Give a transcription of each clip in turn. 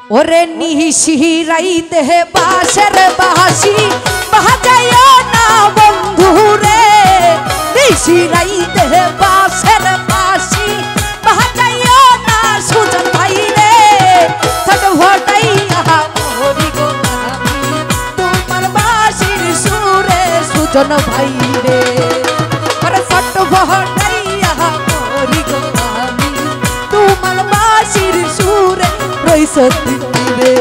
ওরে নিশিরাইতে বাঁশের বাঁশি বাজায়ও না বন্ধু রে, নিশিরাইতে বাঁশের বাঁশি বাজায়ও না সুজন ভাই রে, ছটফটাইয়া মরি গো আমি তোমার বাঁশির সুরে সুজন ভাই রে, ওরে ছটফটাইয়া মরি গো আমি তোমার বাঁশির সুরে রইসতি রে।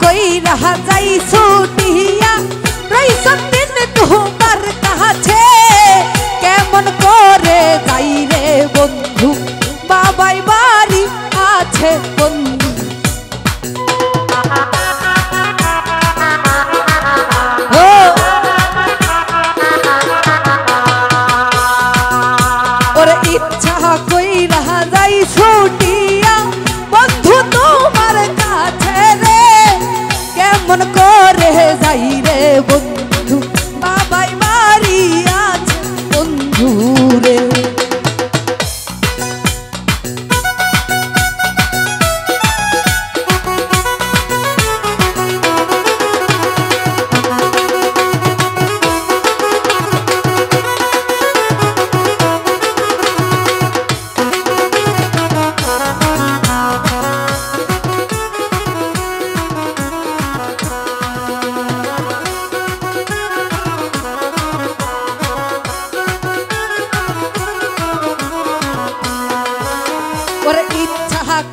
কই রহা যাই ছুটিয়া রইসন দিন তোমার কাছে, কেমন করে যাই রে বন্ধু বাবাই বাড়ি আছে বন্ধু, ওরে ইচ্ছা কই রহা যাই ছুটিয়া বন্ধু তোমার কাছে রে, কেমন করে যাই রে বন্ধু বাবাই বাড়ি আছে বন্ধু রে।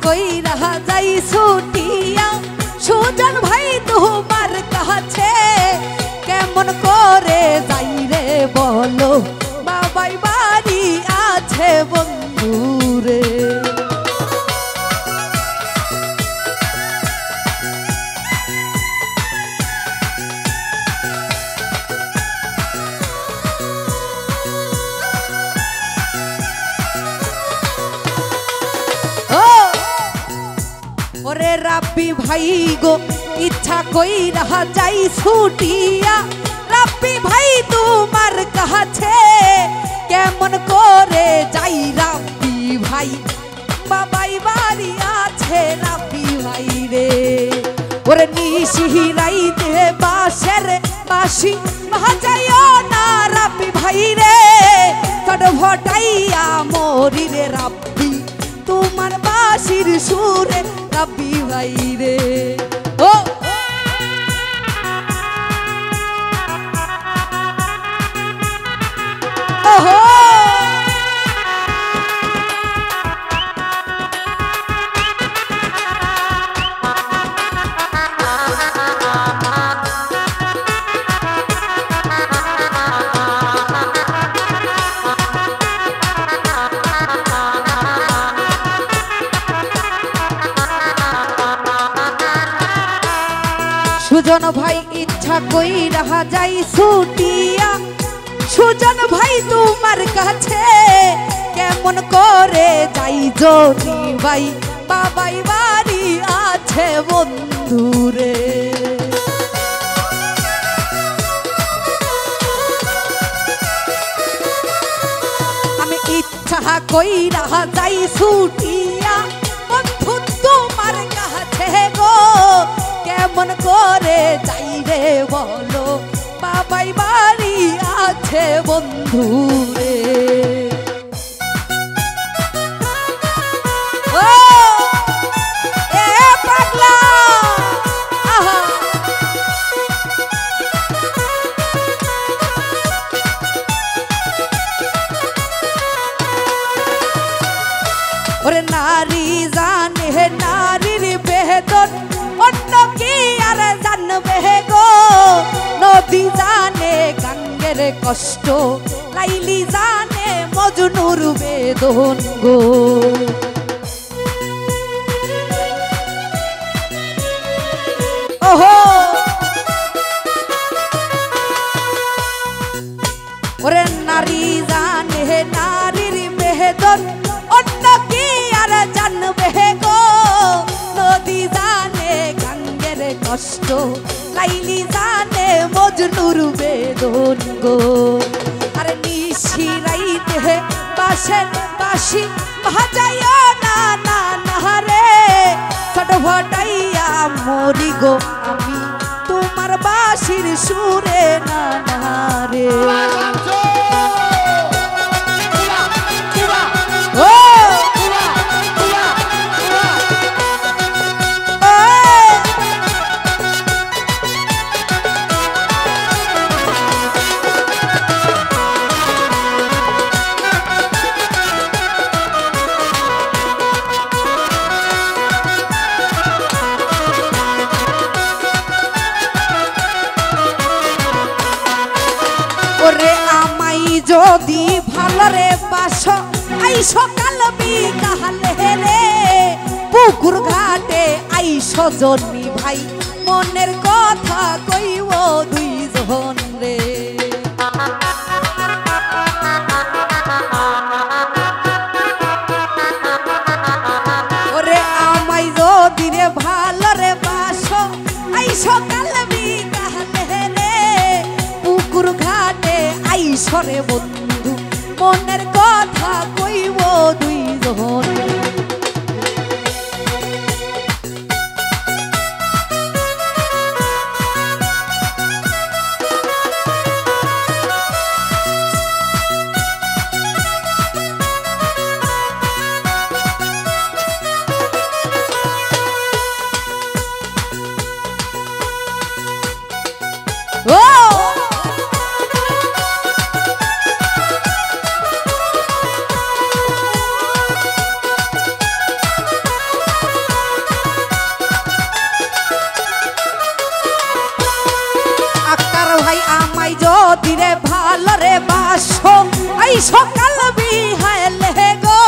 কই রহা যাই ছুটিয়া সুজন ভাই তোমার কাছে, কেমন করে যাই রে বলো বাবাই বাড়ি আছে বন্ধু রে। ওরে রাব্বি ভাই গো ইচ্ছা কই রহা যাই ছুটিয়া রাব্বি ভাই তোমার কাছে, কেমন করে যাই রাব্বি ভাই বাবাই বাড়ি আছে রাব্বি ভাই রে, ওরে নিশিরাইতে বাঁশের বাঁশি বাজায়ও না রাব্বি ভাই রে, ছটফটাইয়া মরি রে রাব্বি তোমার বাঁশির সুরে রাব্বি ভাই রে। ও ওহো সুজন ভাই ইচ্ছা কই রহা যাই ছুটিয়া সুজন ভাই তোমার কাছে, কেমন করে যাই জনি ভাই বাবাই বাড়ি আছে বন্ধু রে। আমি ইচ্ছা কই রহা যাই ছুটিয়া বন্ধু তোমার কাছে গো, কেমন করে যাই রে বলো বাবাই বাড়ি আছে বন্ধু রে। ও এ পাগলা আহা ওরে নারী জানে নারীর বেদন অন্য কি আর জানবে গো, নদী জানে গাঙ্গের কষ্ট লাইলি জানে মজনুর বেদন গো। জানবে গো নদী জানে গাঙ্গের কষ্ট লাইলি জানে মজনুর বেদন গো আরে নিশি রাইতে বাঁশের বাঁশি বাজাইও না না না রে ছটফটাইয়া মরি গো আমি তোমার বাঁশির সুরে না না রে ওরে আমাই যদি ভালরে বাসো আইসো কাল বিকালে রে পুকুর ঘাটে আইসো জন্মি ভাই মনের কথা কইব দুইজন রে ওরে আমাই যদি রে ভালরে বাসো আইসো কাল বিকালে রে পুকুর ঘাটে আইসরে বন্ধু মনের কথা কইব দুইজন যদি রে ভালরে বাসো আইসো কাল বিহালে গো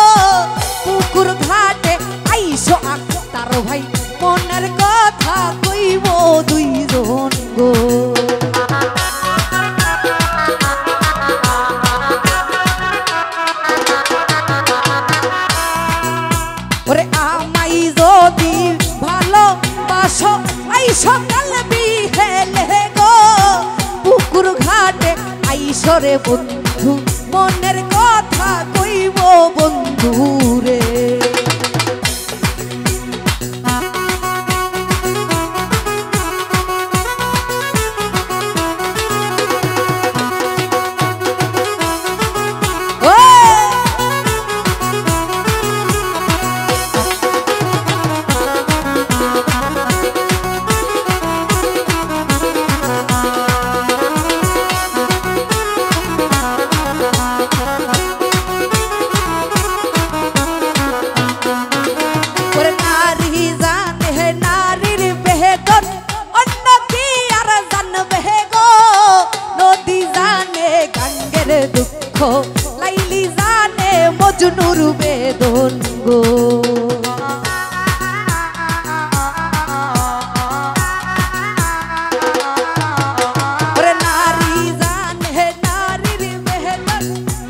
পুকুর ঘাটে আইসো আক্তার ভাই মনের কথা কইব দুইজন গো ওরে আমাই যদি ভালো বাসো আইসো কাল বিহালে গো পুকুর ঘাটে আইসরে বন্ধু মনের কথা কইব বন্ধু রে দুঃখ লাইলি জানে মজনুর বেদন গো ওরে নারী জানে নারীর বেদন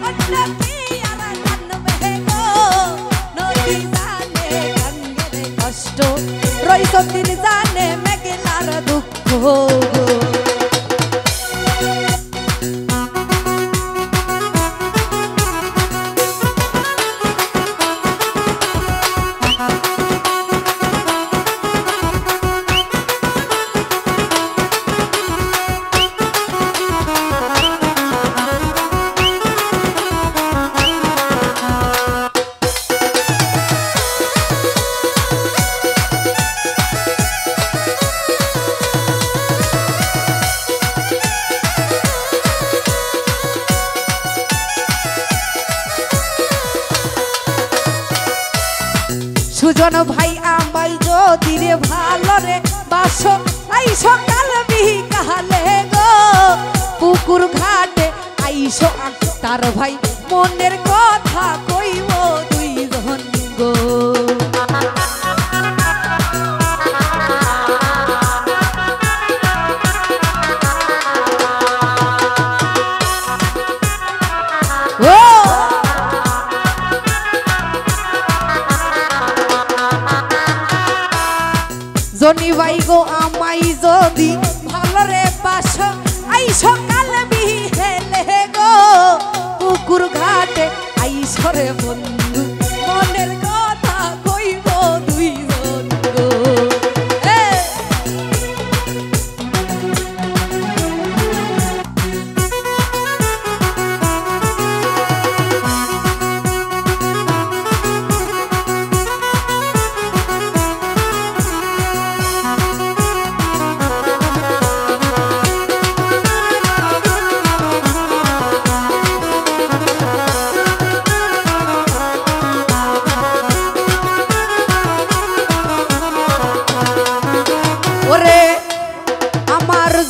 অন্য কি আর জানবে গো নদী জানে গাঙ্গের কষ্ট রইস দিন জানে মেঘলার দুঃখ সুজন ভাই আমায় যদি রে ভালো রে বাসো আইসো কাল বিকালে গো পুকুর ঘাটে আইসো আক্তার ভাই মনের কথা কইব দুইজন গো বন্ধু মনের কথা কইব দুইজন গো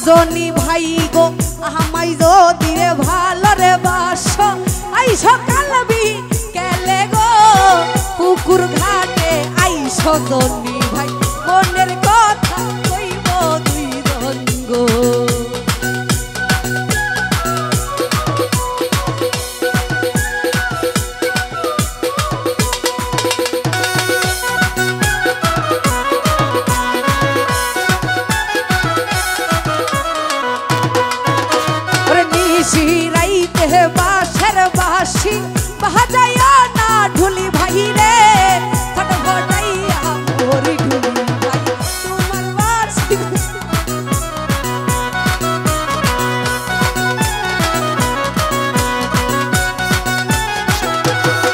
জনি ভাই গো আমাই যদি রে ভালো রে বাসো আইসো কালবি কেলে গো পুকুর ঘাটে আইসো জনি ভাই মনের কথা কইব দুইজন গো শিরাইতে বাঁশের বাঁশি বাজাইয়া না ঢুলি ভাই রে ফটফটাইয়া মোরি ঢুলি ভাই তোমার বাঁশি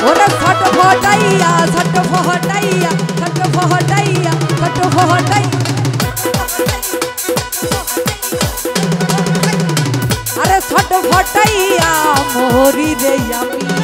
ওরে ফটফটাইয়া ফটফটাইয়া ফটফটাইয়া ফটফটাইয়া আরে ফটফটাইয়া মোহরি রে আমি